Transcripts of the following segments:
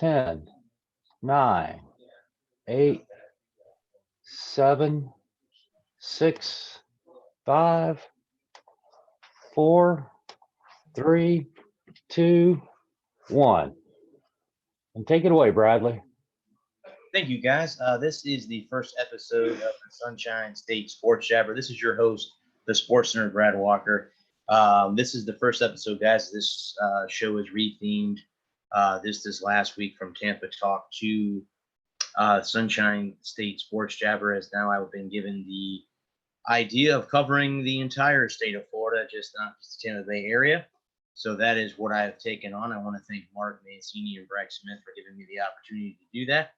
10, 9, 8, 7, 6, 5, 4, 3, 2, 1. And take it away, Bradley. Thank you, guys. This is the first episode of the Sunshine State Sports Jabber. This is your host, the Sports Nerd, Brad Walker. This is the first episode, guys. This show is rethemed this last week from Tampa Talk to Sunshine State Sports Jabber, as now I've been given the idea of covering the entire state of Florida, just not just the Tampa Bay area. So that is what I have taken on. I want to thank Mark Mancini and Bragg Smith for giving me the opportunity to do that.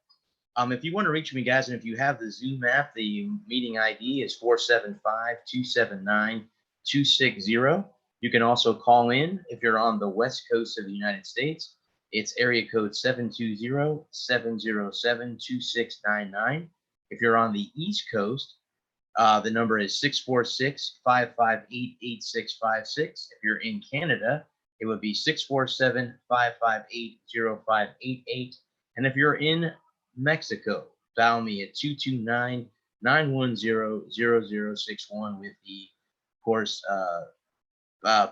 If you want to reach me, guys, and if you have the Zoom app, the meeting ID is 475-279-260. You can also call in if you're on the west coast of the United States. It's area code 720-707-2699. If you're on the East Coast, the number is 646-558-8656. If you're in Canada, it would be 647-558-0588. And if you're in Mexico, dial me at 229-910-0061 with the, of course,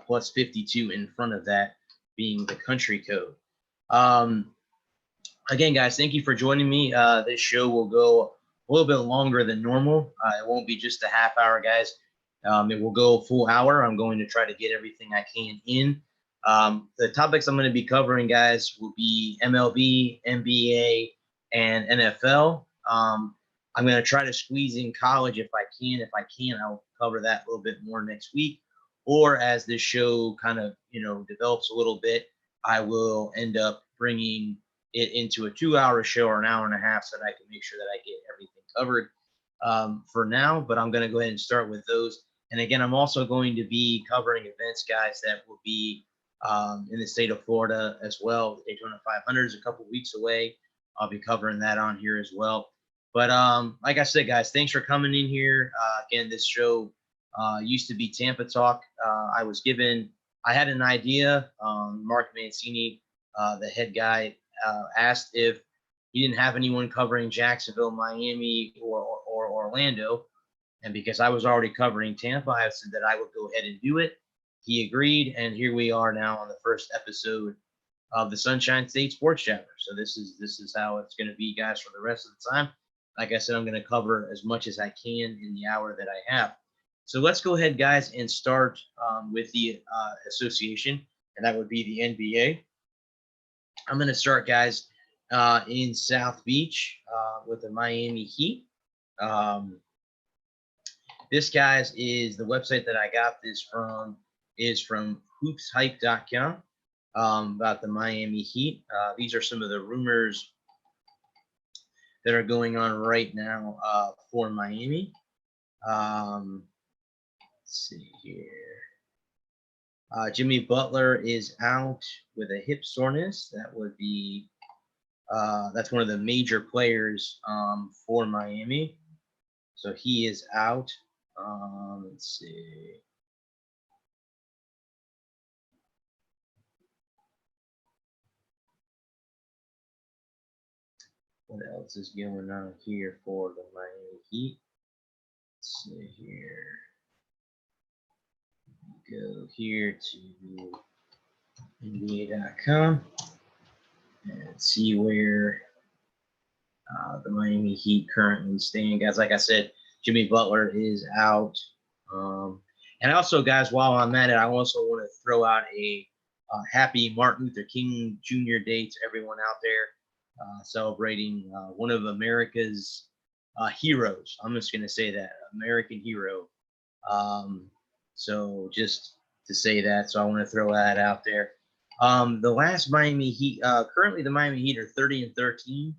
plus 52 in front of that being the country code. Again, guys, thank you for joining me. This show will go a little bit longer than normal. It won't be just a half hour, guys. It will go a full hour. I'm going to try to get everything I can in. The topics I'm going to be covering, guys, will be MLB, NBA, and NFL. I'm going to try to squeeze in college if I can. If I can, I'll cover that a little bit more next week. Or as this show kind of, develops a little bit, I will end up bringing it into a 2-hour show or an hour and a half so that I can make sure that I get everything covered for now. But I'm going to go ahead and start with those. And again, I'm also going to be covering events, guys, that will be in the state of Florida as well. The Daytona 500 is a couple weeks away. I'll be covering that on here as well. But like I said, guys, thanks for coming in here. Again, this show used to be Tampa Talk. I had an idea. Mark Mancini, the head guy, asked if he didn't have anyone covering Jacksonville, Miami, or Orlando. And because I was already covering Tampa, I said that I would go ahead and do it. He agreed, and here we are now on the first episode of the Sunshine State Sports Jabber. So this is how it's going to be, guys, for the rest of the time. Like I said, I'm going to cover as much as I can in the hour that I have. So let's go ahead, guys, and start with the association, and that would be the NBA. I'm going to start, guys, in South Beach with the Miami Heat. This, guys, is the website that I got this from, is from hoopshype.com. About the Miami Heat. These are some of the rumors that are going on right now for Miami. Let's see here. Jimmy Butler is out with a hip soreness. That would be that's one of the major players for Miami. So he is out. Let's see. What else is going on here for the Miami Heat? Let's see here. Go here to NBA.com and see where the Miami Heat currently stand. Guys, like I said, Jimmy Butler is out. And also, guys, while I'm at it, I also want to throw out a happy Martin Luther King Jr. Day to everyone out there. Celebrating one of America's heroes. I'm just going to say that, American hero. So just to say that, so I want to throw that out there. The last Miami Heat, currently the Miami Heat are 30-13.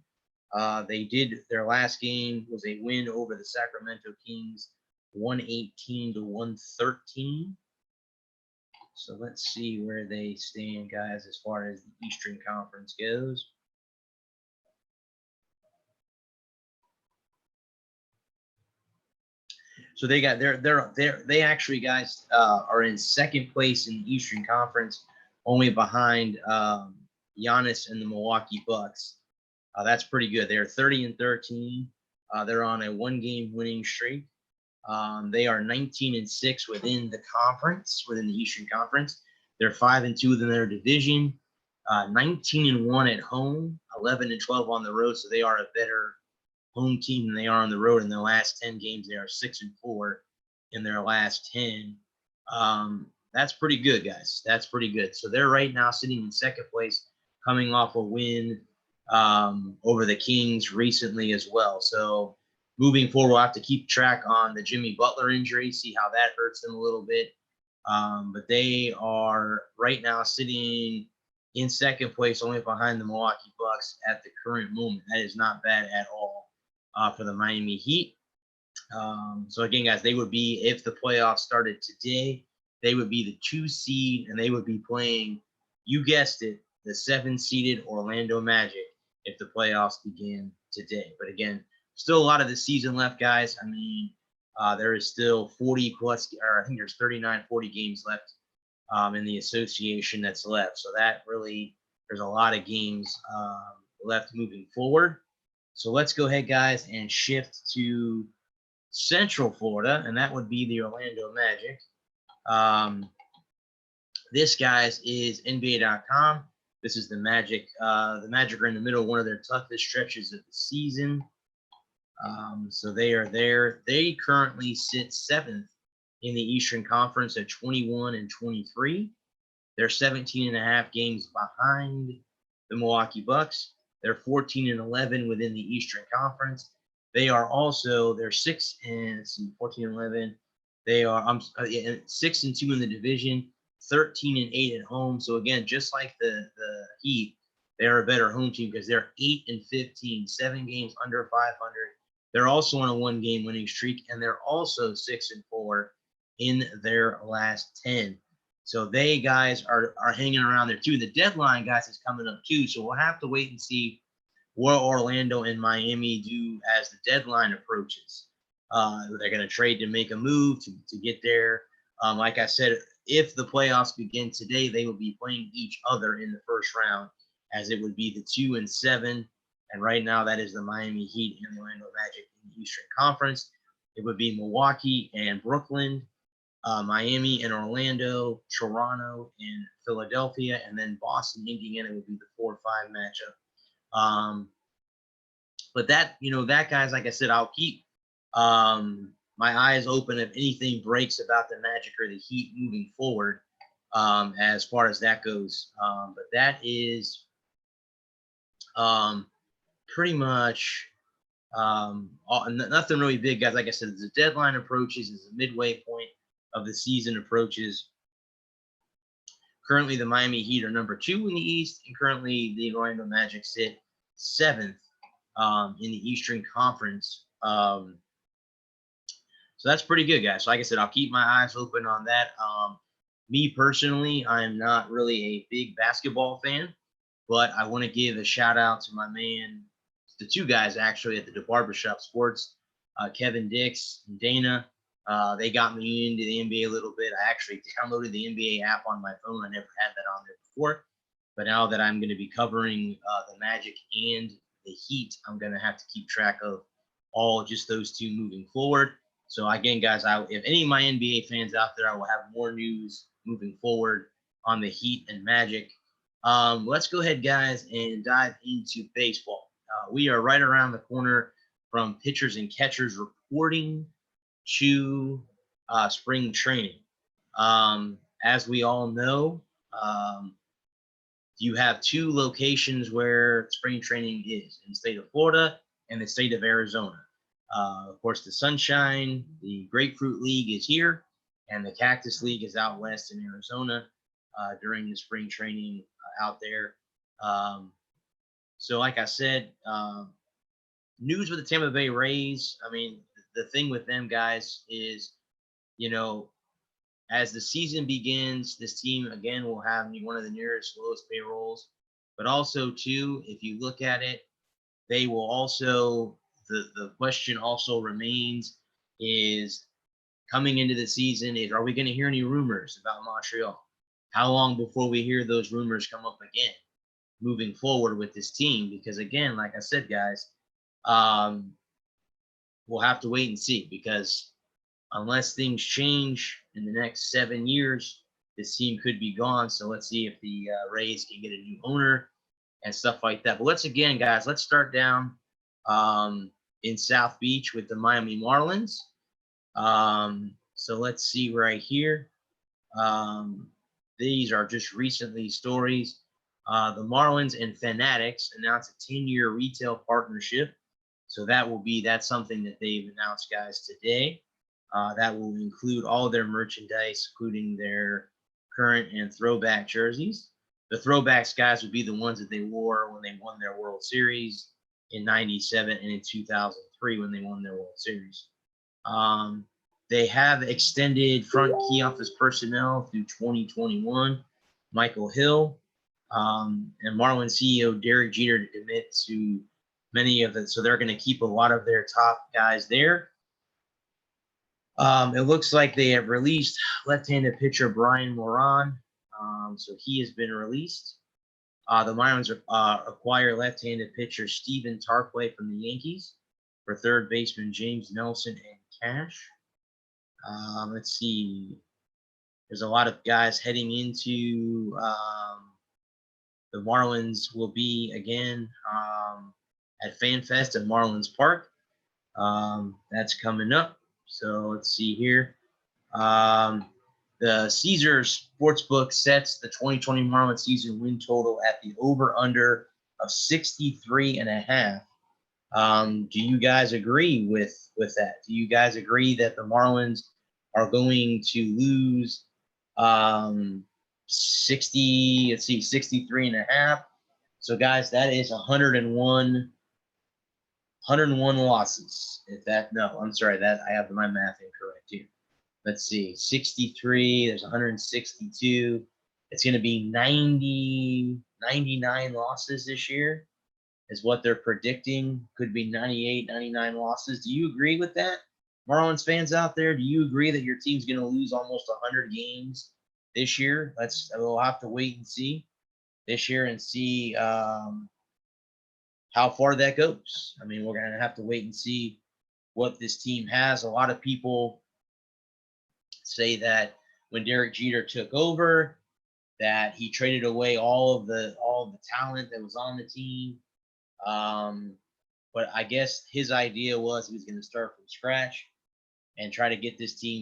They did, their last game was a win over the Sacramento Kings, 118-113. So let's see where they stand, guys, as far as the Eastern Conference goes. So they got they actually, guys, are in second place in the Eastern Conference, only behind Giannis and the Milwaukee Bucks. That's pretty good. They're 30-13. They're on a 1-game winning streak. They are 19-6 within the conference, within the Eastern Conference. They're 5-2 within their division, 19-1 at home, 11-12 on the road. So they are a better home team than they are on the road. In their last 10 games, they are 6-4 in their last 10. That's pretty good, guys. That's pretty good. So they're right now sitting in second place, coming off a win over the Kings recently as well. So moving forward, we'll have to keep track on the Jimmy Butler injury, see how that hurts them a little bit. But they are right now sitting in second place, only behind the Milwaukee Bucks at the current moment. That is not bad at all for the Miami Heat. So again, guys, they would be, if the playoffs started today, they would be the 2 seed, and they would be playing, you guessed it, the 7-seeded Orlando Magic if the playoffs began today. But again, still a lot of the season left, guys. I mean, there is still 40 plus, or I think there's 39, 40 games left in the association that's left. So that really, there's a lot of games left moving forward. So let's go ahead, guys, and shift to Central Florida, and that would be the Orlando Magic. This, guys, is NBA.com. This is the Magic. The Magic are in the middle of one of their toughest stretches of the season. So they are there. They currently sit 7th in the Eastern Conference at 21-23. They're 17.5 games behind the Milwaukee Bucks. They're 14-11 within the Eastern Conference. They are also, they're 14-11. They are 6-2 in the division, 13-8 at home. So again, just like the Heat, they're a better home team because they're 8-15, 7 games under 500. They're also on a 1-game winning streak, and they're also 6-4 in their last 10. So they, guys, are hanging around there too. The deadline, guys, is coming up too. So we'll have to wait and see what Orlando and Miami do as the deadline approaches. They're going to trade to make a move to get there. Like I said, if the playoffs begin today, they will be playing each other in the first round, as it would be the 2 and 7. And right now, that is the Miami Heat and the Orlando Magic in the Eastern Conference. It would be Milwaukee and Brooklyn, Miami and Orlando, Toronto and Philadelphia, and then Boston, Indiana would be the 4-5 matchup. But that, that, guys, like I said, I'll keep my eyes open if anything breaks about the Magic or the Heat moving forward, as far as that goes. But that is pretty much nothing really big, guys. Like I said, as the deadline approaches, as the midway point of the season approaches, currently the Miami Heat are number 2 in the East, and currently the Orlando Magic sit 7th in the Eastern Conference. So that's pretty good, guys. So like I said, I'll keep my eyes open on that. Me personally, I'm not really a big basketball fan, but I want to give a shout out to my man, the 2 guys actually at the Barbershop Sports, Kevin Dix and Dana. They got me into the NBA a little bit. I actually downloaded the NBA app on my phone. I never had that on there before. But now that I'm going to be covering the Magic and the Heat, I'm going to have to keep track of just those 2 moving forward. So again, guys, if any of my NBA fans out there, I will have more news moving forward on the Heat and Magic. Let's go ahead, guys, and dive into baseball. We are right around the corner from pitchers and catchers reporting to spring training. As we all know, you have 2 locations where spring training is, in the state of Florida and the state of Arizona. Of course, the Sunshine, the Grapefruit League is here, and the Cactus League is out west in Arizona during the spring training out there. So like I said, news with the Tampa Bay Rays. I mean, the thing with them, guys, is, as the season begins, this team, again, will have one of the lowest payrolls. But also, too, if you look at it, they will also, the question also remains is, coming into the season, are we going to hear any rumors about Montreal? How long before we hear those rumors come up again? moving forward with this team. Because again, like I said, guys, we'll have to wait and see, because unless things change in the next 7 years, this team could be gone. So let's see if the Rays can get a new owner and stuff like that. But let's start down in South Beach with the Miami Marlins. So let's see right here. These are just recently stories. The Marlins and Fanatics announced a 10-year retail partnership. So that's something that they've announced, guys, today. That will include all their merchandise, including their current and throwback jerseys. The throwbacks, guys, would be the ones that they wore when they won their World Series in '97 and in 2003 when they won their World Series. They have extended front key office personnel through 2021. Michael Hill and Marlins CEO Derek Jeter to commit to many of it. So they're going to keep a lot of their top guys there. It looks like they have released left-handed pitcher Brian Moran. So he has been released. The Marlins acquire left-handed pitcher Stephen Tarpley from the Yankees for third baseman James Nelson and cash. Let's see. There's a lot of guys heading into the Marlins will be again at FanFest at Marlins Park. That's coming up. So let's see here. The Caesars Sportsbook sets the 2020 Marlins season win total at the over/under of 63.5. Do you guys agree with that? Do you guys agree that the Marlins are going to lose 63.5? So guys, that is 101 losses. I'm sorry, that I have my math incorrect here. Let's see, 63, there's 162. It's going to be 99 losses this year is what they're predicting. Could be 98, 99 losses. Do you agree with that? Marlins fans out there, do you agree that your team's going to lose almost 100 games this year? We'll have to wait and see this year and see how far that goes. I mean, we're going to have to wait and see what this team has. A lot of people say that when Derek Jeter took over, that he traded away all of the talent that was on the team. But I guess his idea was he was going to start from scratch and try to get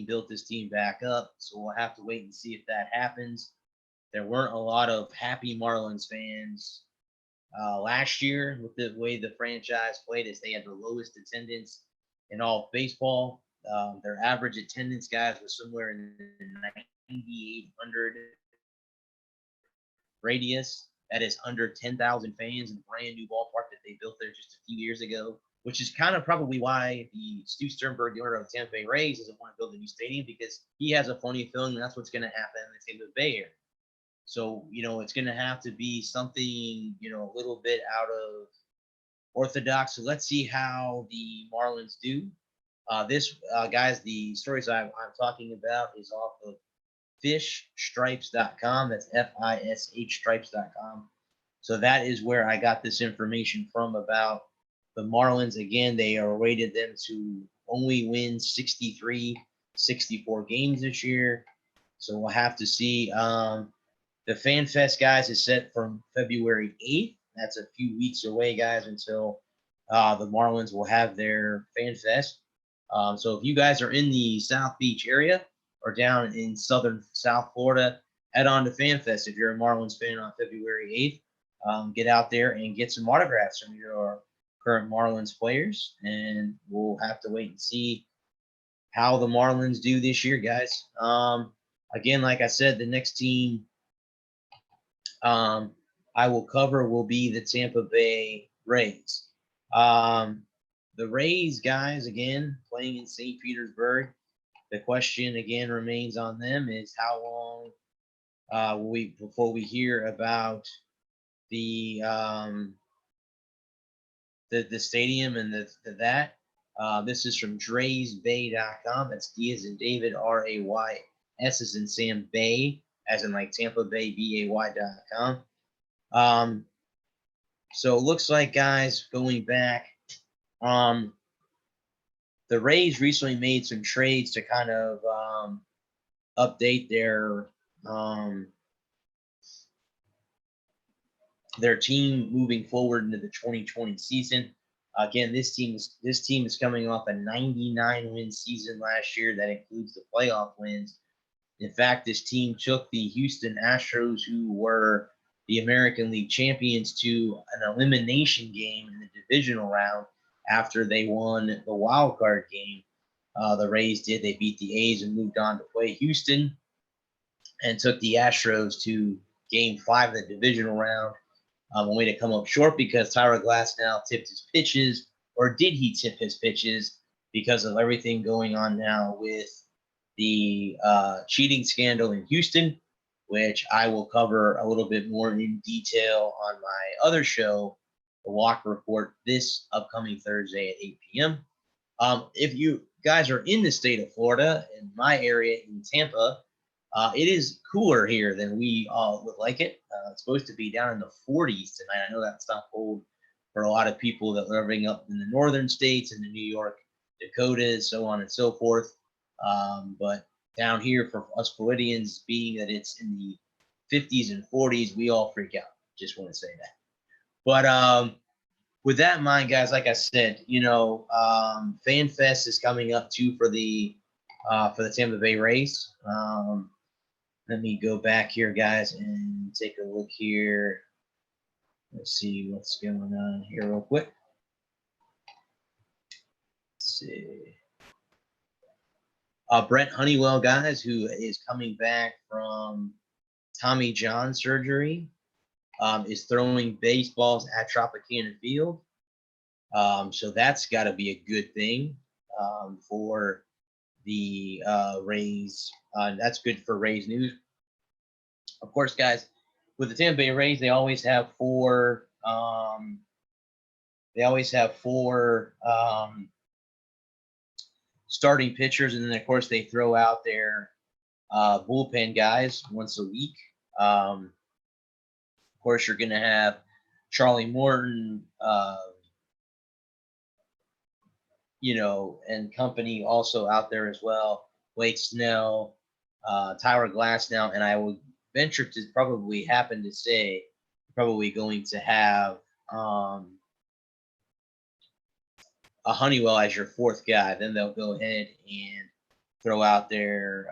built this team back up. So we'll have to wait and see if that happens. There weren't a lot of happy Marlins fans last year with the way the franchise played, as they had the lowest attendance in all of baseball. Their average attendance, guys, was somewhere in the 9,800 radius. That is under 10,000 fans in a brand new ballpark that they built there just a few years ago, which is kind of probably why the Stu Sternberg, the owner of the Tampa Bay Rays, doesn't want to build a new stadium, because he has a funny feeling that's what's going to happen in the Tampa Bay area. So, it's going to have to be something, a little bit out of orthodox. So let's see how the Marlins do. Guys, the stories I'm talking about is off of fishstripes.com. That's FISH stripes.com. So that is where I got this information from about the Marlins. Again, they are rated them to only win 63, 64 games this year. So we'll have to see. The FanFest, guys, is set from February 8th. That's a few weeks away, guys, until the Marlins will have their FanFest. So if you guys are in the South Beach area or down in southern South Florida, head on to FanFest. If you're a Marlins fan on February 8th, get out there and get some autographs from your current Marlins players. And we'll have to wait and see how the Marlins do this year, guys. Again, like I said, the next team I will cover will be the Tampa Bay Rays. The Rays, guys, again, playing in St. Petersburg. The question, again, remains on them is how long before we hear about the stadium and that. This is from DraysBay.com. That's D as in David, RAY, S as in Sam, Bay, as in like Tampa Bay, BAY.com. So it looks like, guys, going back, the Rays recently made some trades to kind of update their team moving forward into the 2020 season. Again, this team is coming off a 99 win season last year that includes the playoff wins. In fact, this team took the Houston Astros, who were the American League champions, to an elimination game in the divisional round after they won the wild card game. The Rays did. They beat the A's and moved on to play Houston, and took the Astros to Game 5 of the divisional round. Only to come up short because Tyler Glasnow tipped his pitches, or did he tip his pitches, because of everything going on now with the cheating scandal in Houston, which I will cover a little bit more in detail on my other show, The Walker Report, this upcoming Thursday at 8 p.m. If you guys are in the state of Florida, in my area in Tampa, it is cooler here than we would like it. It's supposed to be down in the 40s tonight. I know that's not cold for a lot of people that are living up in the northern states, in the New York, Dakotas, so on and so forth. But down here for us Floridians, being that it's in the 50s and 40s, we all freak out. Just want to say that. But with that in mind, guys, like I said, Fan Fest is coming up too for the Tampa Bay Rays. Let me go back here, guys, and take a look here. Let's see what's going on here real quick. Let's see. Brett Honeywell, guys, who is coming back from Tommy John surgery, is throwing baseballs at Tropicana Field. So that's got to be a good thing for the Rays. That's good for Rays news. Of course, guys, with the Tampa Bay Rays, they always have four. Starting pitchers, and then of course they throw out their bullpen guys once a week. Of course, you're going to have Charlie Morton, and company also out there as well. Blake Snell, Tyler Glasnow, and I would venture to probably happen to say probably going to have a Honeywell as your fourth guy. Then they'll go ahead and throw out their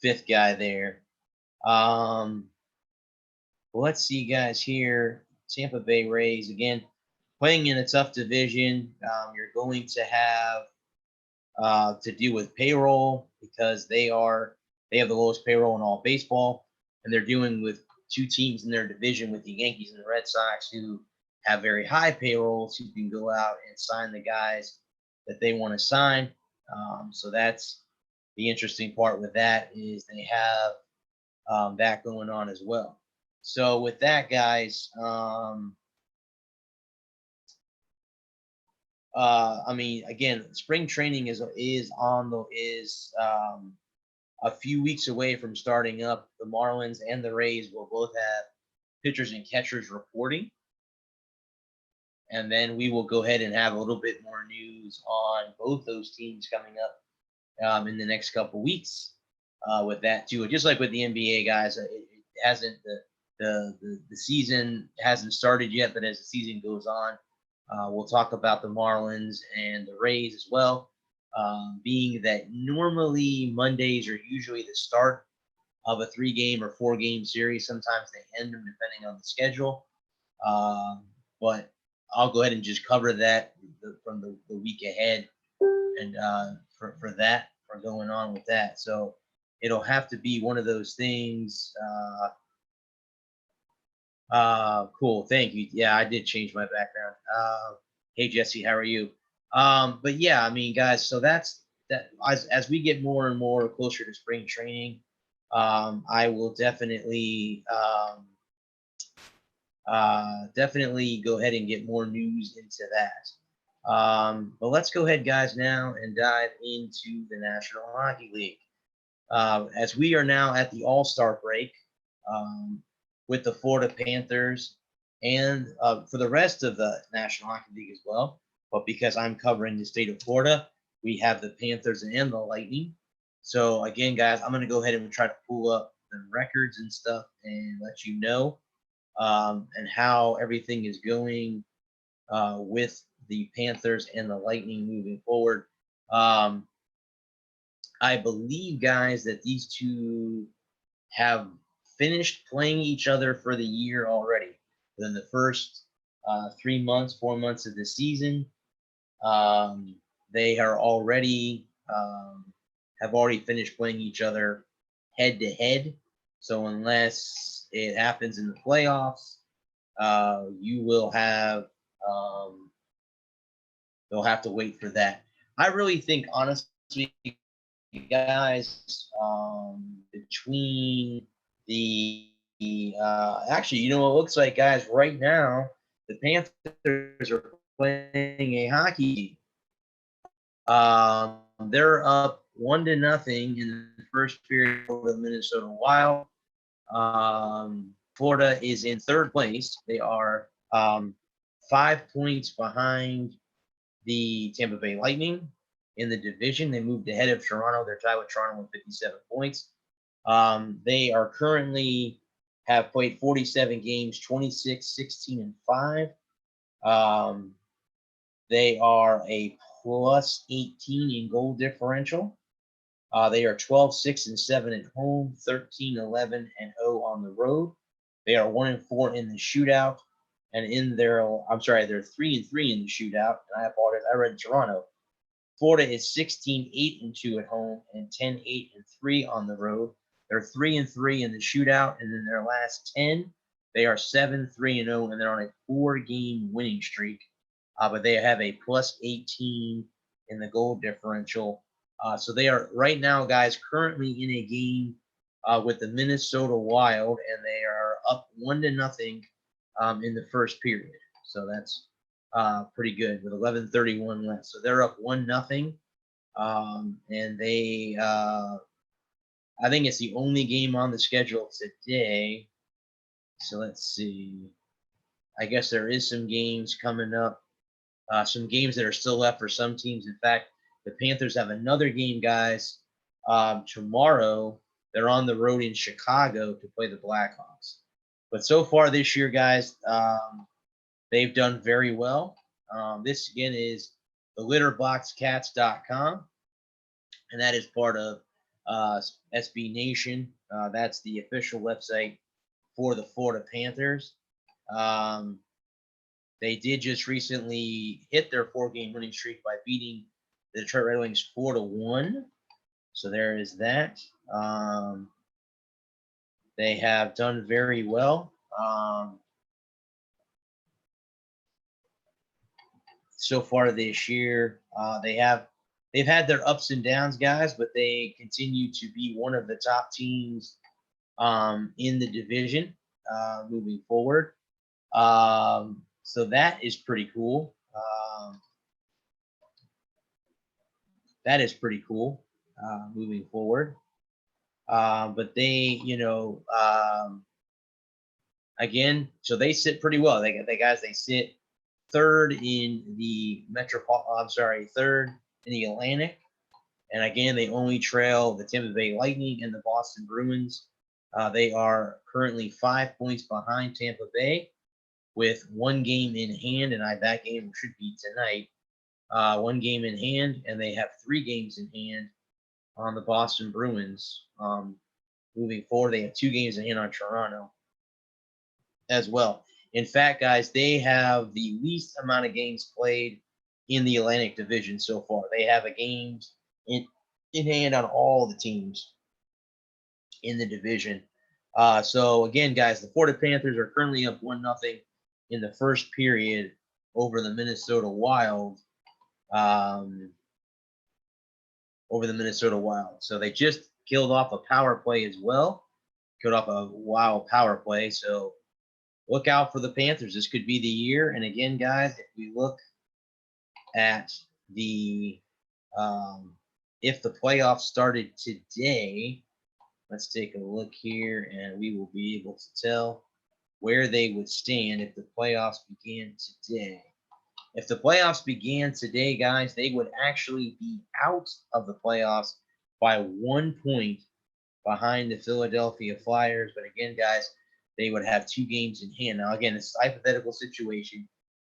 fifth guy there. Let's see, guys, here. Tampa Bay Rays, again, playing in a tough division. You're going to have to deal with payroll because they have the lowest payroll in all baseball, and they're dealing with two teams in their division with the Yankees and the Red Sox who have very high payrolls, who can go out and sign the guys that they want to sign. So that's the interesting part with that, is they have that going on as well. So with that, guys, again, spring training is a few weeks away from starting up. The Marlins and the Rays will both have pitchers and catchers reporting. And then we will go ahead and have a little bit more news on both those teams coming up in the next couple weeks with that too. Just like with the NBA, guys, it hasn't the season hasn't started yet, but as the season goes on, we'll talk about the Marlins and the Rays as well. Being that normally Mondays are usually the start of a 3-game or 4-game series. Sometimes they end them depending on the schedule. But I'll go ahead and just cover that from the week ahead, and for going on with that. So it'll have to be one of those things. Cool. Thank you. Yeah, I did change my background. Hey, Jesse, how are you? But yeah, guys, so that's that. As we get more and more closer to spring training, I will definitely go ahead and get more news into that. But let's go ahead, guys, now and dive into the National Hockey League. As we are now at the All-Star break, with the Florida Panthers and for the rest of the National Hockey League as well. But because I'm covering the state of Florida, we have the Panthers and the Lightning. So again, guys, I'm going to go ahead and try to pull up the records and stuff and let you know and how everything is going with the Panthers and the Lightning moving forward. I believe, guys, that these two have finished playing each other for the year already. Within the first 3 months, 4 months of the season, they are already have already finished playing each other head to head. So unless it happens in the playoffs, you will have they'll have to wait for that. I really think, honestly, guys, between the actually, you know what it looks like, guys, right now the Panthers are playing a hockey. They're up 1-0 in the first period over the Minnesota Wild. Florida is in third place. They are 5 points behind the Tampa Bay Lightning in the division. They moved ahead of Toronto. They're tied with Toronto with 57 points. They are currently have played 47 games, 26, 16, and 5. They are a plus 18 in goal differential. They are 12, 6, and 7 at home, 13, 11, and 0 on the road. They are 1-4 in the shootout. And in their, I'm sorry, they're 3-3 in the shootout. And I apologize, I read Toronto. Florida is 16, 8, and 2 at home, and 10, 8, and 3 on the road. They're 3-3 in the shootout, and in their last 10, they are 7, 3, and 0, and they're on a 4-game winning streak. But they have a plus 18 in the goal differential. So they are right now, guys, currently in a game with the Minnesota Wild, and they are up 1-0 in the first period. So that's pretty good with 11:31 left. So they're up 1-0, and they I think it's the only game on the schedule today. So let's see. I guess there is some games coming up, some games that are still left for some teams. In fact, the Panthers have another game, guys, tomorrow. They're on the road in Chicago to play the Blackhawks. But so far this year, guys, they've done very well. This, again, is the litterboxcats.com, and that is part of SB Nation. That's the official website for the Florida Panthers. They did just recently hit their 4-game winning streak by beating the Detroit Red Wings 4-1. So there is that. They have done very well. So far this year, they've had their ups and downs, guys, but they continue to be one of the top teams in the division moving forward. So that is pretty cool. That is pretty cool moving forward. But they, again, so they sit pretty well. They sit third in the third in the Atlantic. And again, they only trail the Tampa Bay Lightning and the Boston Bruins. They are currently 5 points behind Tampa Bay with 1 game in hand, and that game should be tonight. 1 game in hand, and they have 3 games in hand on the Boston Bruins. Moving forward, they have 2 games in hand on Toronto as well. In fact, guys, they have the least amount of games played in the Atlantic Division so far. They have a game in hand on all the teams in the division. So again, guys, the Florida Panthers are currently up 1-0 in the first period over the Minnesota Wild. So they just killed off a power play as well. Killed off a Wild power play. So look out for the Panthers. This could be the year. And again, guys, if we look at the if the playoffs started today, let's take a look here, and we will be able to tell. where they would stand if the playoffs began today. If the playoffs began today, guys, they would actually be out of the playoffs by 1 point behind the Philadelphia Flyers. But again, guys, they would have 2 games in hand. Now, again, it's a hypothetical situation.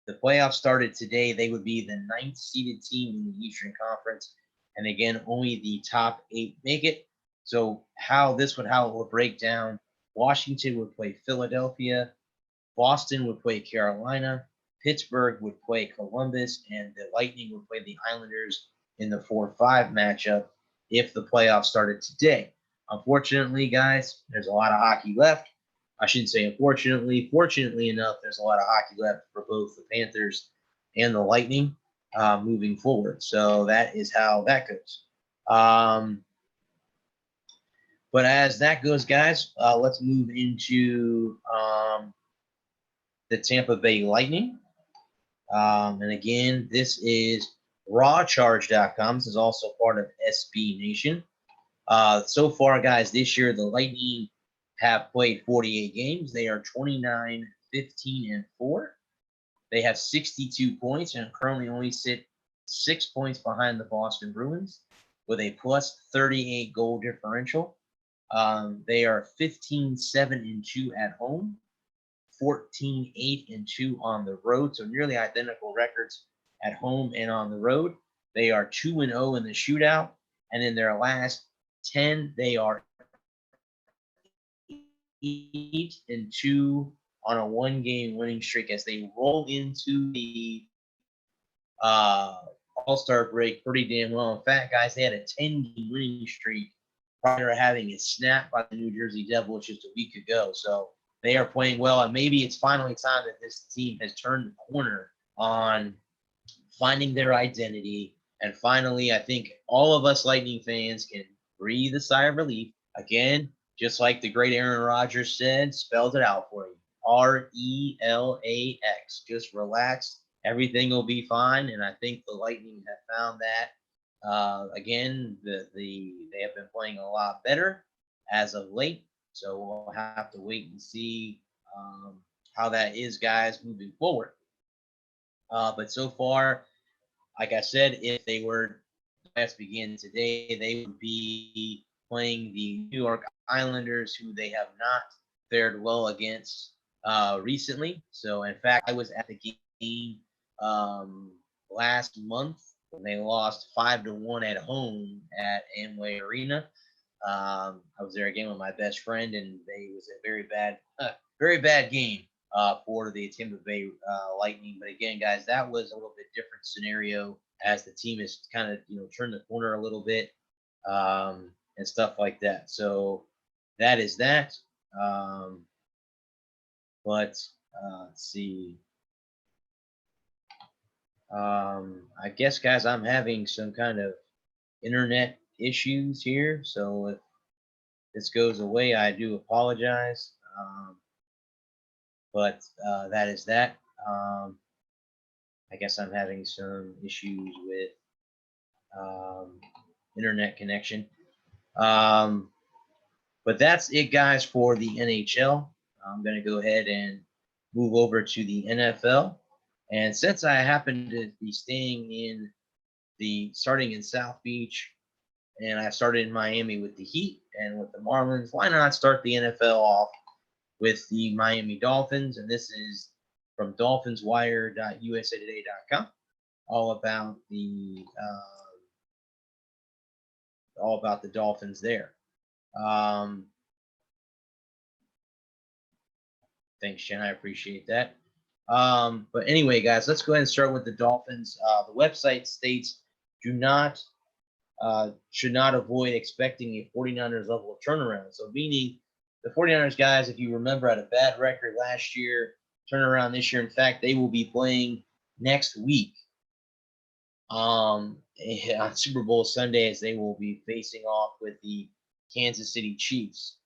The playoffs started today. They would be the 9th seeded team in the Eastern Conference. And again, only the top 8 make it. So how it would break down, Washington would play Philadelphia, Boston would play Carolina, Pittsburgh would play Columbus, and the Lightning would play the Islanders in the 4-5 matchup if the playoffs started today. Unfortunately, guys, there's a lot of hockey left. I shouldn't say unfortunately. Fortunately enough, there's a lot of hockey left for both the Panthers and the Lightning moving forward. So that is how that goes. But as that goes, guys, let's move into the Tampa Bay Lightning. And again, this is rawcharge.com. This is also part of SB Nation. So far, guys, this year, the Lightning have played 48 games. They are 29, 15, and 4. They have 62 points and currently only sit 6 points behind the Boston Bruins with a plus 38 goal differential. They are 15, 7, and 2 at home, 14, 8, and 2 on the road. So nearly identical records at home and on the road. They are 2-0 in the shootout. And in their last 10, they are 8-2 on a 1-game winning streak as they roll into the All-Star break pretty damn well. In fact, guys, they had a 10-game winning streak prior to having it snapped by the New Jersey Devils just a week ago. So they are playing well, and maybe it's finally time that this team has turned the corner on finding their identity. And finally, I think all of us Lightning fans can breathe a sigh of relief. Again, just like the great Aaron Rodgers said, spells it out for you. RELAX. Just relax. Everything will be fine. And I think the Lightning have found that. Again, they have been playing a lot better as of late. So we'll have to wait and see how that is, guys, moving forward. But so far, like I said, if they were to begin today, they would be playing the New York Islanders, who they have not fared well against recently. So, in fact, I was at the game last month when they lost 5-1 at home at Amway Arena. I was there again with my best friend, and it was a very bad game for the Tampa Bay Lightning. But again, guys, that was a little bit different scenario as the team has kind of turned the corner a little bit and stuff like that. So that is that. But let's see. I guess, guys, I'm having some kind of internet issues here. So if this goes away, I do apologize. But that is that. I guess I'm having some issues with internet connection. But that's it, guys, for the NHL. I'm going to go ahead and move over to the NFL. And since I happen to be starting in South Beach, and I started in Miami with the Heat and with the Marlins, why not start the NFL off with the Miami Dolphins? And this is from dolphinswire.usatoday.com, all about the Dolphins there. Thanks, Jen. I appreciate that. But anyway, guys, let's go ahead and start with the Dolphins. The website states should not avoid expecting a 49ers level of turnaround. So meaning the 49ers, guys, if you remember, had a bad record last year, turnaround this year. In fact, they will be playing next week on Super Bowl Sunday, as they will be facing off with the Kansas City Chiefs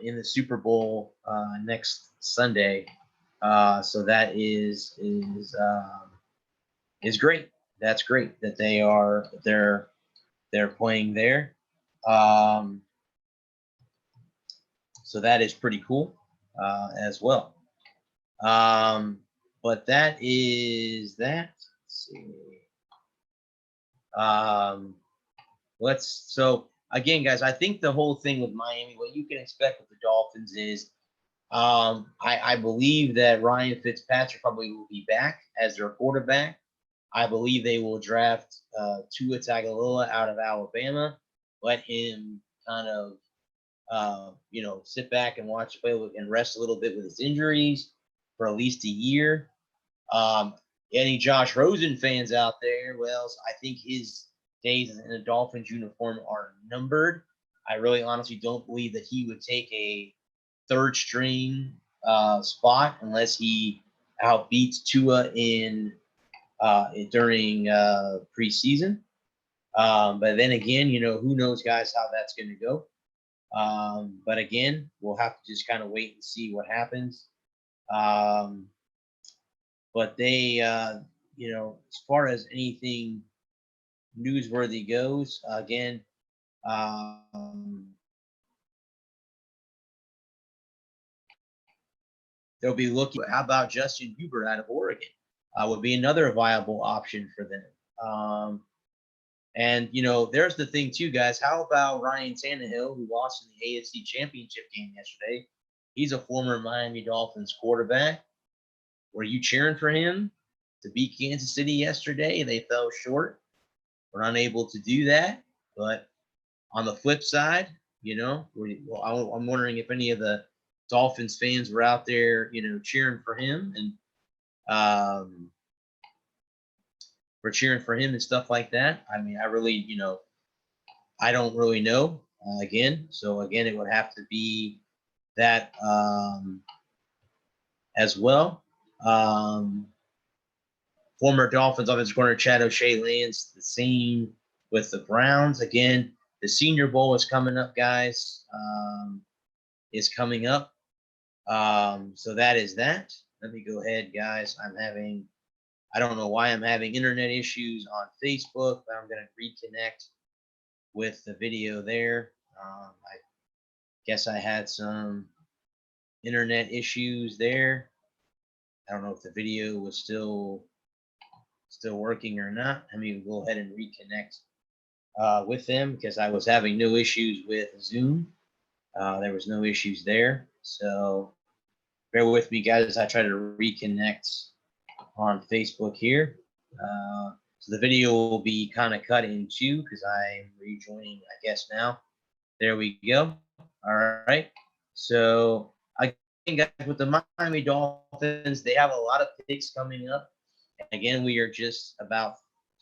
in the Super Bowl next Sunday. So that is great. That's great that they're playing there. So that is pretty cool as well. But that is that. Let's see. So again, guys, I think the whole thing with Miami, what you can expect with the Dolphins is, I believe that Ryan Fitzpatrick probably will be back as their quarterback. I believe they will draft Tua Tagovailoa out of Alabama, let him kind of sit back and watch play and rest a little bit with his injuries for at least a year. Any Josh Rosen fans out there, well, I think his days in a Dolphins uniform are numbered. I really honestly don't believe that he would take a third string spot unless he outbeats Tua during preseason. But then again, who knows, guys, how that's going to go. But again, we'll have to just kind of wait and see what happens. But they, as far as anything newsworthy goes, again, they'll be looking. How about Justin Hubert out of Oregon? Would be another viable option for them. And there's the thing too, guys. How about Ryan Tannehill, who lost in the AFC Championship game yesterday? He's a former Miami Dolphins quarterback. Were you cheering for him to beat Kansas City yesterday? They fell short. We're unable to do that. But on the flip side, I'm wondering if any of the Dolphins fans were out there, cheering for him and we're cheering for him and stuff like that. I mean, I really, I don't really know. So it would have to be that as well. Former Dolphins offensive corner Chad O'Shea-Lance, the same with the Browns. Again, the Senior Bowl is coming up, guys. Is coming up. So that is that. Let me go ahead, guys. I don't know why I'm having internet issues on Facebook, but I'm going to reconnect with the video there. I guess I had some internet issues there. I don't know if the video was still working or not. Let me go ahead and reconnect with them because I was having no issues with Zoom. There was no issues there. So bear with me, guys, as I try to reconnect on Facebook here. So the video will be kind of cut in two because I'm rejoining, I guess, now. There we go. All right. So again, guys, with the Miami Dolphins, they have a lot of picks coming up. And again, we are just about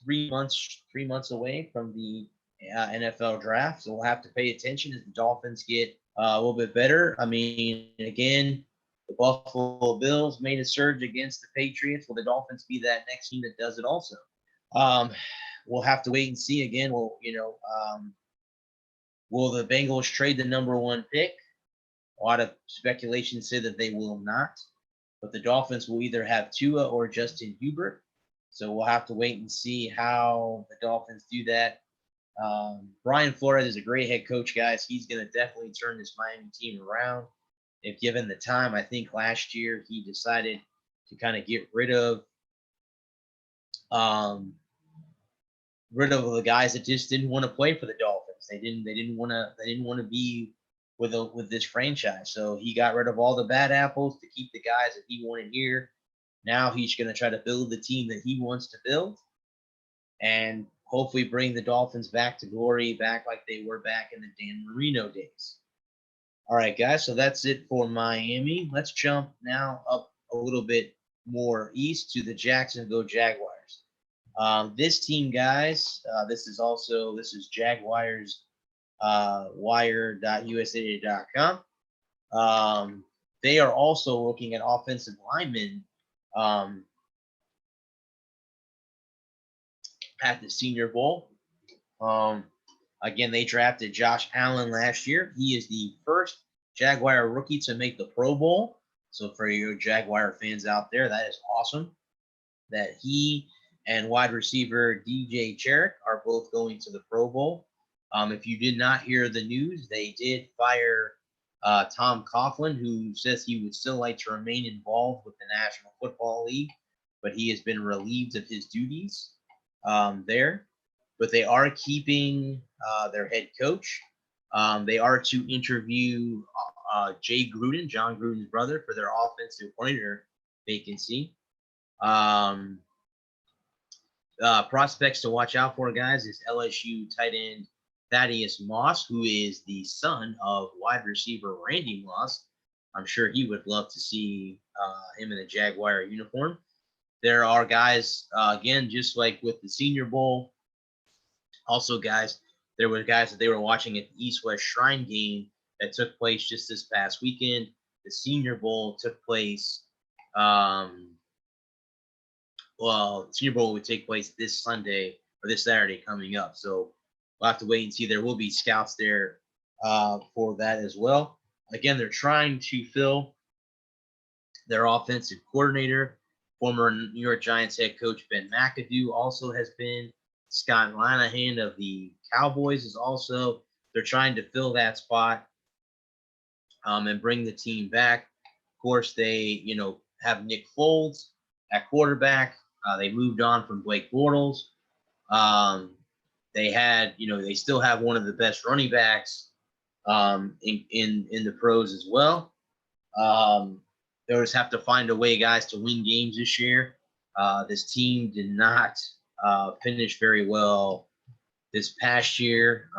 3 months away from the NFL draft. So we'll have to pay attention as the Dolphins get a little bit better. I mean, again, the Buffalo Bills made a surge against the Patriots. Will the Dolphins be that next team that does it also? We'll have to wait and see. Again, will the Bengals trade the number 1 pick? A lot of speculation say that they will not. But the Dolphins will either have Tua or Justin Hubert. So we'll have to wait and see how the Dolphins do that. Brian Flores is a great head coach, guys. He's going to definitely turn this Miami team around. If given the time, I think last year he decided to kind of get rid of the guys that just didn't want to play for the Dolphins. They didn't want to be with this franchise. So he got rid of all the bad apples to keep the guys that he wanted here. Now he's going to try to build the team that he wants to build and hopefully bring the Dolphins back to glory, back like they were back in the Dan Marino days. All right, guys, so that's it for Miami. Let's jump now up a little bit more east to the Jacksonville Jaguars. This team, guys, this is Jaguars wire.usa.com. They are also looking at offensive linemen at the Senior Bowl. Again, they drafted Josh Allen last year. He is the first Jaguar rookie to make the Pro Bowl. So for your Jaguar fans out there, that is awesome that he and wide receiver DJ Chark are both going to the Pro Bowl. If you did not hear the news, they did fire Tom Coughlin, who says he would still like to remain involved with the National Football League, but he has been relieved of his duties there. But they are keeping their head coach. They are to interview Jay Gruden, John Gruden's brother, for their offensive coordinator vacancy. Prospects to watch out for, guys, is LSU tight end Thaddeus Moss, who is the son of wide receiver Randy Moss. I'm sure he would love to see him in a Jaguar uniform. There are guys, again, just like with the Senior Bowl, also guys, there were guys that they were watching at the East-West Shrine game that took place just this past weekend. The Senior Bowl took place, Senior Bowl would take place this Sunday or this Saturday coming up. So we'll have to wait and see. There will be scouts there for that as well. Again, they're trying to fill their offensive coordinator. Former New York Giants head coach Ben McAdoo also has been. Scott Linehan of the Cowboys is also. They're trying to fill that spot and bring the team back. Of course, they have Nick Foles at quarterback. They moved on from Blake Bortles. They still have one of the best running backs in the pros as well. They just have to find a way, guys, to win games this year. This team did not finish very well this past year.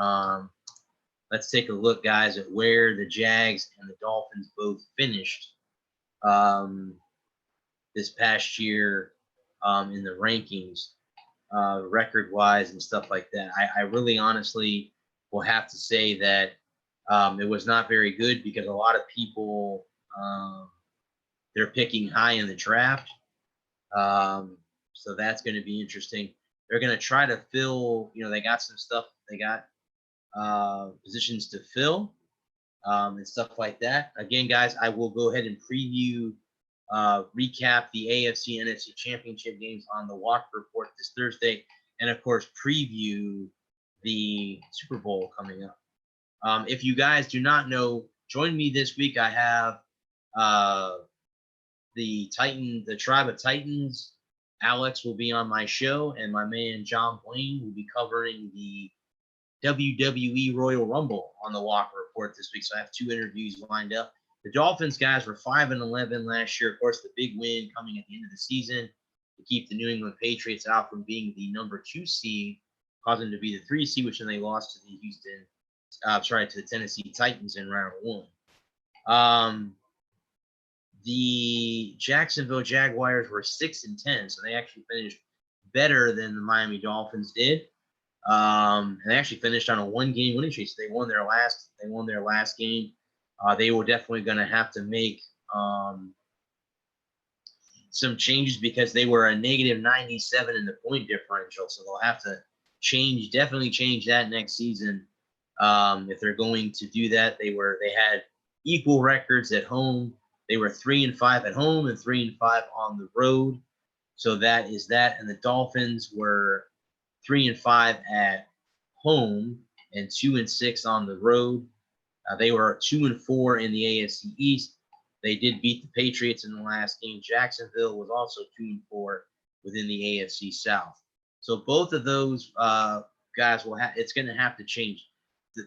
Let's take a look, guys, at where the Jags and the Dolphins both finished this past year in the rankings, record-wise and stuff like that. I really honestly will have to say that it was not very good because a lot of people, they're picking high in the draft. So that's going to be interesting. They're going to try to fill, they got some stuff. They got positions to fill and stuff like that. Again, guys, I will go ahead and preview, recap the AFC and NFC championship games on the Walker Report this Thursday, and of course preview the Super Bowl coming up. If you guys do not know, join me this week. I have the Tribe of Titans. Alex will be on my show, and my man John Blaine will be covering the WWE Royal Rumble on the Walker Report this week. So I have 2 interviews lined up. The Dolphins, guys, were 5-11 last year. Of course, the big win coming at the end of the season to keep the New England Patriots out from being the number 2 seed, caused them to be the 3 seed, which then they lost to the Tennessee Titans in round 1. The Jacksonville Jaguars were 6-10, so they actually finished better than the Miami Dolphins did. And they actually finished on a 1-game winning streak. So they won their last game. They were definitely going to have to make some changes because they were a negative 97 in the point differential. So they'll have to definitely change that next season. If they're going to do that, they had equal records at home. They were 3-5 at home and 3-5 on the road. So that is that. And the Dolphins were 3-5 at home and 2-6 on the road. They were 2-4 in the AFC East. They did beat the Patriots in the last game. Jacksonville was also 2-4 within the AFC South. So both of those guys it's going to have to change.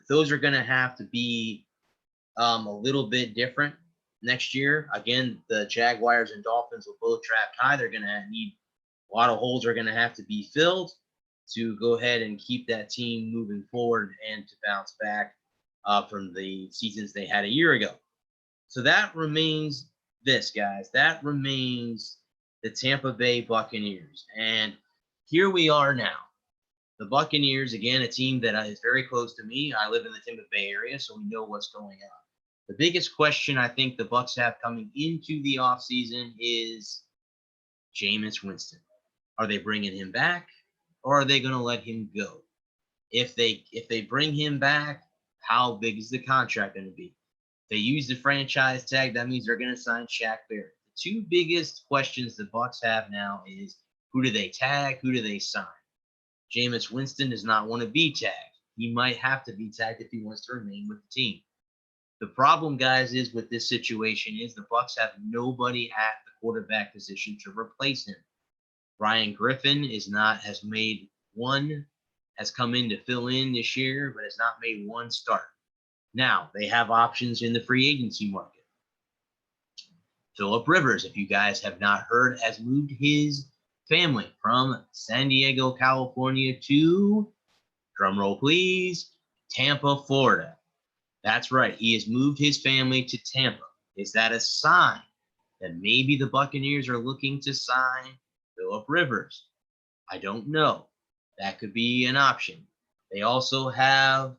Those are going to have to be a little bit different next year. Again, the Jaguars and Dolphins will both draft high. They're going to need a lot of holes are going to have to be filled to go ahead and keep that team moving forward and to bounce back from the seasons they had a year ago. So that remains this, guys. That remains the Tampa Bay Buccaneers. And here we are now. The Buccaneers, again, a team that is very close to me. I live in the Tampa Bay area, so we know what's going on. The biggest question I think the Bucs have coming into the offseason is Jameis Winston. Are they bringing him back, or are they going to let him go? If they bring him back, how big is the contract going to be? If they use the franchise tag, that means they're going to sign Shaq Barrett. The 2 biggest questions the Bucs have now is who do they tag, who do they sign? Jameis Winston does not want to be tagged. He might have to be tagged if he wants to remain with the team. The problem, guys, is with this situation is the Bucks have nobody at the quarterback position to replace him. Ryan Griffin has come in to fill in this year, but has not made one start. Now they have options in the free agency market. Philip Rivers, if you guys have not heard, has moved his family from San Diego, California to, drumroll please, Tampa, Florida. That's right. He has moved his family to Tampa. Is that a sign that maybe the Buccaneers are looking to sign Philip Rivers? I don't know. That could be an option. They also have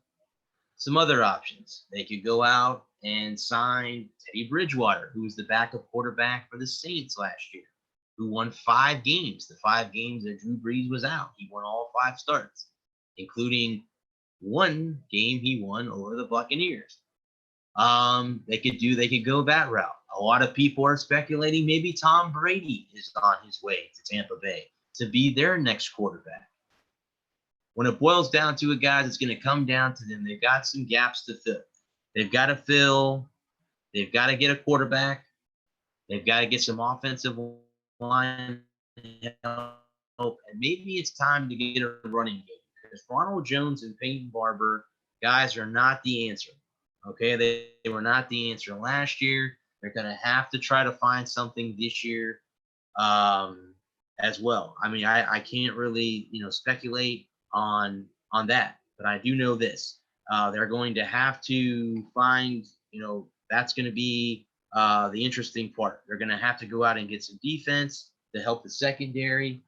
some other options. They could go out and sign Teddy Bridgewater, who was the backup quarterback for the Saints last year, who won 5 games. The 5 games that Drew Brees was out. He won all 5 starts, including one game he won over the Buccaneers. They could go that route. A lot of people are speculating maybe Tom Brady is on his way to Tampa Bay to be their next quarterback. When it boils down to it, guys, it's going to come down to them. They've got some gaps to fill. They've got to get a quarterback. They've got to get some offensive line help. And maybe it's time to get a running game. Because Ronald Jones and Peyton Barber, guys, are not the answer. Okay, they were not the answer last year. They're going to have to try to find something this year as well. I mean, I can't really, speculate on that, but I do know this. They're going to have to find, that's going to be the interesting part. They're going to have to go out and get some defense to help the secondary.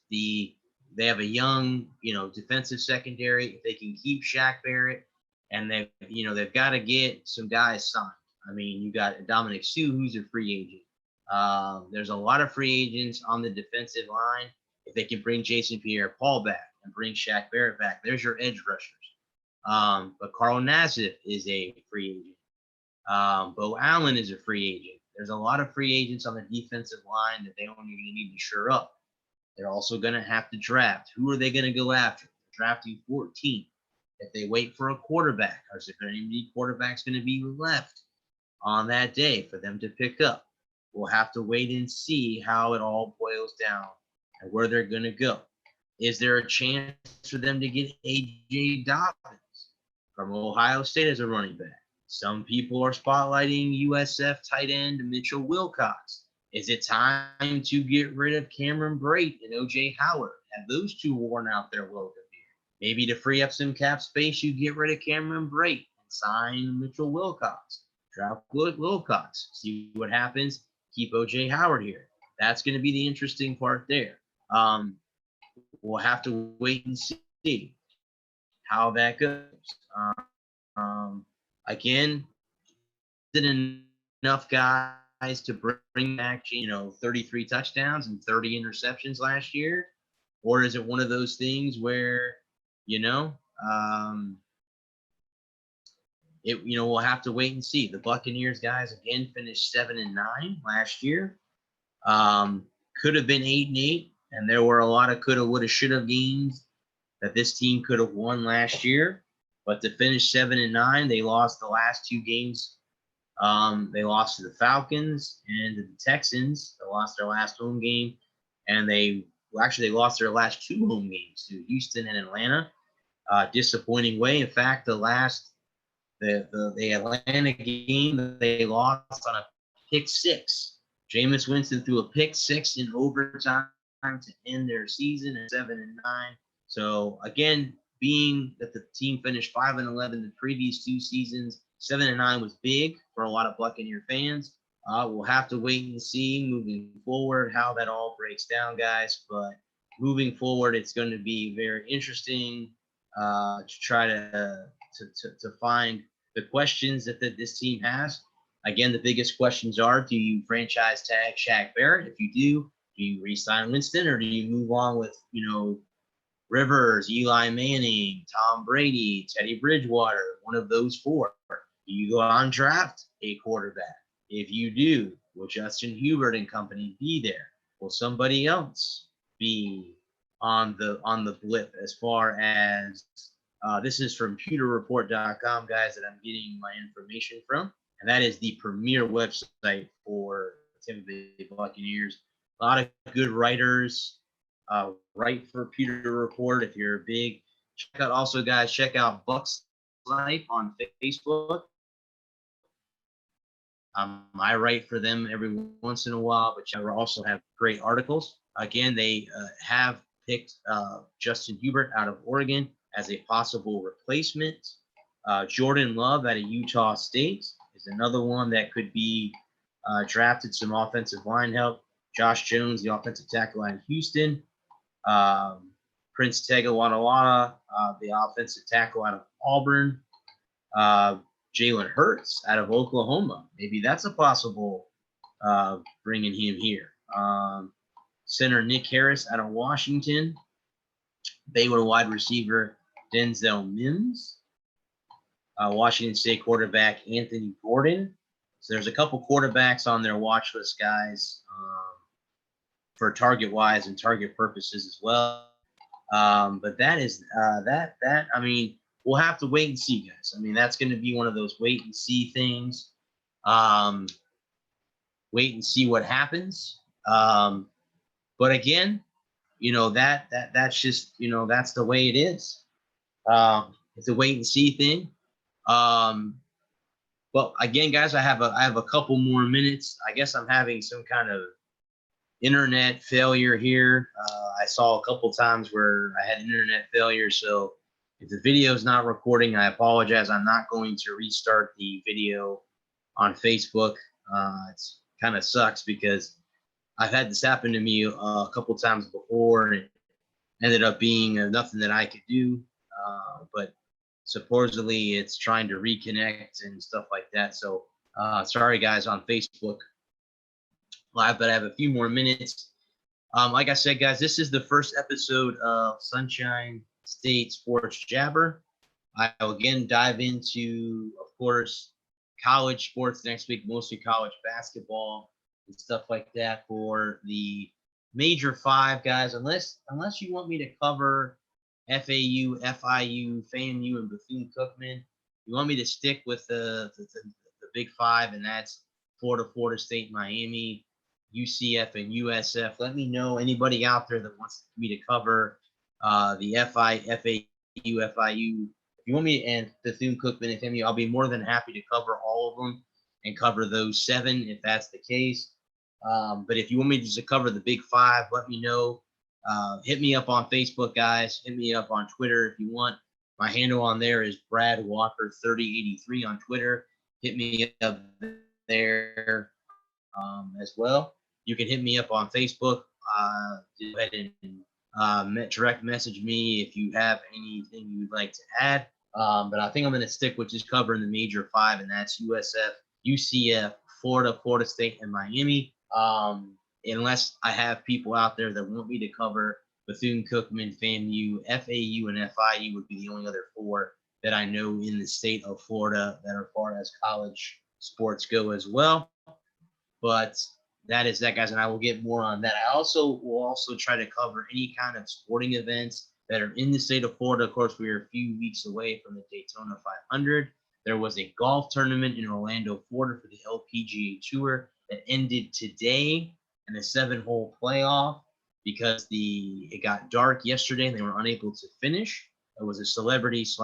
They have a young, defensive secondary. If they can keep Shaq Barrett, and they've got to get some guys signed. I mean, you got Dominic Sue, who's a free agent. There's a lot of free agents on the defensive line. If they can bring Jason Pierre-Paul back and bring Shaq Barrett back, there's your edge rushers. But Carl Nassif is a free agent. Bo Allen is a free agent. There's a lot of free agents on the defensive line that they only going to need to shore up. They're also going to have to draft. Who are they going to go after? They're drafting 14. If they wait for a quarterback, or is there going to be quarterbacks going to be left on that day for them to pick up? We'll have to wait and see how it all boils down and where they're going to go. Is there a chance for them to get A.J. Dobbins from Ohio State as a running back? Some people are spotlighting USF tight end Mitchell Wilcox. Is it time to get rid of Cameron Brate and O.J. Howard? Have those two worn out their welcome here? Maybe to free up some cap space, you get rid of Cameron Brate and sign Mitchell Wilcox. Draft Wilcox. See what happens. Keep O.J. Howard here. That's going to be the interesting part there. We'll have to wait and see how that goes. Again, is it enough guys to bring back, 33 touchdowns and 30 interceptions last year? Or is it one of those things where, we'll have to wait and see. The Buccaneers guys again finished 7-9 last year. Could have been 8-8, and there were a lot of coulda, woulda, shoulda games that this team could have won last year. But to finish 7-9, they lost the last 2 games. They lost to the Falcons and to the Texans. They lost their last home game, and they lost their last 2 home games to Houston and Atlanta. Disappointing way. In fact, the Atlanta game, they lost on a pick 6. Jameis Winston threw a pick 6 in overtime to end their season at 7-9. So again, being that the team finished 5-11 the previous 2 seasons, 7-9 was big for a lot of Buccaneer fans. We'll have to wait and see moving forward how that all breaks down, guys. But moving forward, it's going to be very interesting to try to find the questions that this team has. Again, the biggest questions are: do you franchise tag Shaq Barrett? If you do you re-sign Winston, or do you move on with Rivers, Eli Manning, Tom Brady, Teddy Bridgewater, one of those 4? Do you go on draft a quarterback? If you do, will Justin Hubert and company be there? Will somebody else be on the blip as far as This is from pewterreport.com, guys, that I'm getting my information from. And that is the premier website for Tampa Bay Buccaneers. A lot of good writers write for Pewter Report. If you're a big, check out also, guys, check out Bucks Life on Facebook. I write for them every once in a while, but you also have great articles. Again, they have picked Justin Herbert out of Oregon as a possible replacement. Jordan Love out of Utah State is another one that could be drafted, some offensive line help. Josh Jones, the offensive tackle out of Houston. Prince Tega Walla Walla, the offensive tackle out of Auburn. Jalen Hurts out of Oklahoma. Maybe that's a possible bringing him here. Center Nick Harris out of Washington. Baylor wide receiver Denzel Mims. Washington State quarterback Anthony Gordon. So there's a couple quarterbacks on their watch list, guys, for target wise and target purposes as well. But that is that. I mean, we'll have to wait and see, guys. I mean, that's going to be one of those wait and see things. Wait and see what happens. But again, you know, that's just, you know, that's the way it is. It's a wait and see thing. But again, guys, I have a couple more minutes. I guess I'm having some kind of internet failure here. I saw a couple times where I had internet failure. So if the video is not recording, I apologize. I'm not going to restart the video on Facebook. It's kind of sucks because I've had this happen to me a couple times before, and it ended up being nothing that I could do. But supposedly it's trying to reconnect and stuff like that. So sorry, guys, on Facebook Live, but I have a few more minutes. Like I said, guys, this is the first episode of Sunshine State Sports Jabber. I will again dive into, of course, college sports next week, mostly college basketball and stuff like that for the Major Five, guys. Unless you want me to cover FAU, FIU, FAMU, and Bethune-Cookman, you want me to stick with the Big Five, and that's Florida, Florida State, Miami, UCF, and USF. Let me know, anybody out there that wants me to cover the FAU, FIU. If you want me, and Bethune-Cookman and FAMU, I'll be more than happy to cover all of them and cover those 7 if that's the case. But if you want me just to cover the Big Five, let me know. Hit me up on Facebook, guys. Hit me up on Twitter if you want. My handle on there is Brad Walker 3083 on Twitter. Hit me up there as well. You can hit me up on Facebook. Go ahead and direct message me if you have anything you'd like to add. But I think I'm going to stick with just covering the Major Five, and that's USF, UCF, Florida, Florida State, and Miami. Unless I have people out there that want me to cover Bethune-Cookman, FAMU, FAU, and FIU would be the only other 4 that I know in the state of Florida that are far as college sports go as well. But that is that, guys, and I will get more on that. I will also try to cover any kind of sporting events that are in the state of Florida. Of course, we are a few weeks away from the Daytona 500. There was a golf tournament in Orlando, Florida for the LPGA Tour that ended today in a 7-hole playoff because it got dark yesterday and they were unable to finish. It was a celebrity /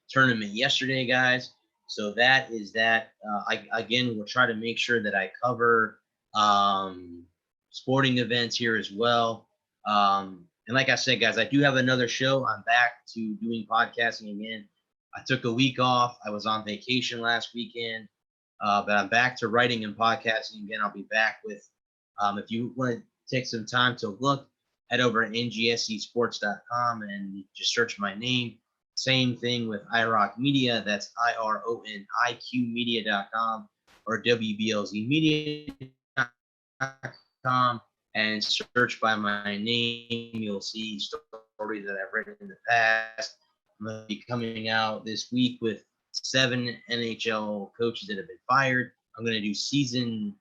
tournament yesterday, guys. So that is that. Again, we'll try to make sure that I cover sporting events here as well. And like I said, guys, I do have another show. I'm back to doing podcasting again. I took a week off. I was on vacation last weekend, but I'm back to writing and podcasting again. I'll be back with, if you want to take some time to look, head over to ngscsports.com and just search my name. Same thing with iRock Media. That's IRONIQ media.com or WBLZmedia.com. And search by my name. You'll see stories that I've written in the past. I'm going to be coming out this week with 7 NHL coaches that have been fired. I'm going to do season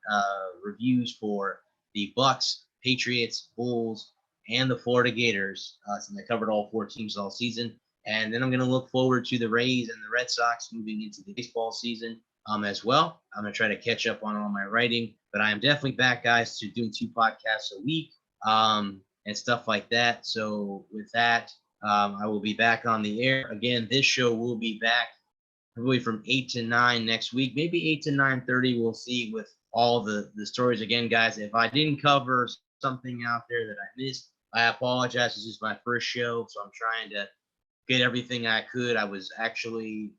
reviews for the Bucks, Patriots, Bulls, and the Florida Gators, since I covered all 4 teams all season. And then I'm going to look forward to the Rays and the Red Sox moving into the baseball season as well. I'm going to try to catch up on all my writing, but I am definitely back, guys, to doing 2 podcasts a week and stuff like that. So with that, I will be back on the air. Again, this show will be back probably from 8 to 9 next week, maybe 8 to 9:30. We'll see with all the stories. Again, guys, if I didn't cover something out there that I missed, I apologize. This is my first show, so I'm trying to get everything I could. I was actually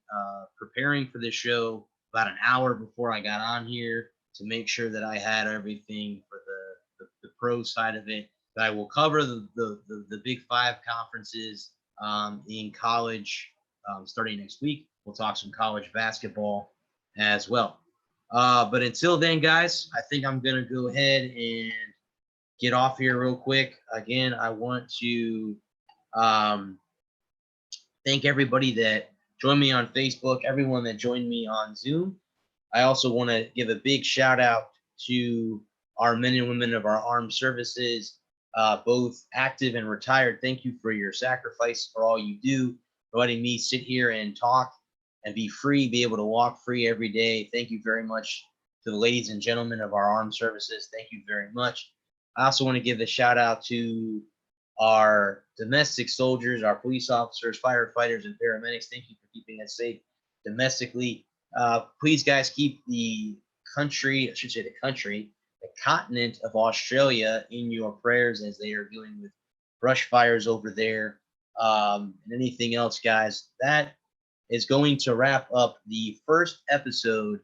preparing for this show about an hour before I got on here to make sure that I had everything for the pro side of it. That I will cover the Big 5 conferences in college starting next week. We'll talk some college basketball as well. But until then, guys, I think I'm going to go ahead and get off here real quick. Again, I want to thank everybody that joined me on Facebook, everyone that joined me on Zoom. I also want to give a big shout out to our men and women of our armed services, both active and retired. Thank you for your sacrifice, for all you do, for letting me sit here and talk and be free, be able to walk free every day. Thank you very much to the ladies and gentlemen of our armed services. Thank you very much. I also want to give a shout out to our domestic soldiers, our police officers, firefighters, and paramedics. Thank you for keeping us safe domestically. Please, guys, keep the country, I should say the continent of Australia in your prayers as they are dealing with brush fires over there and anything else, guys. That is going to wrap up the first episode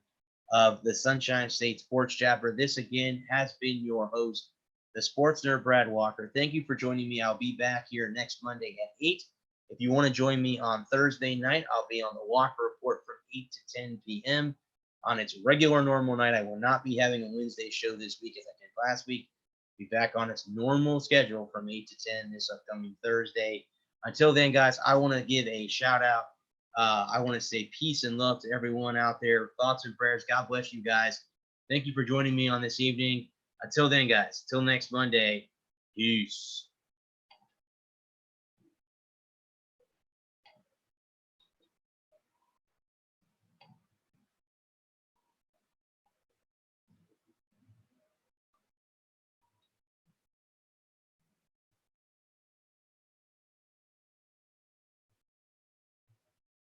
of the Sunshine State Sports Chapter. This, again, has been your host, the sports nerd, Brad Walker. Thank you for joining me. I'll be back here next Monday at 8. If you want to join me on Thursday night, I'll be on the Walker Report from 8 to 10 p.m. on its regular normal night. I will not be having a Wednesday show this week as I did last week. I'll be back on its normal schedule from 8 to 10 this upcoming Thursday. Until then, guys, I want to give a shout out. I want to say peace and love to everyone out there. Thoughts and prayers. God bless you guys. Thank you for joining me on this evening. Until then, guys, till next Monday, peace.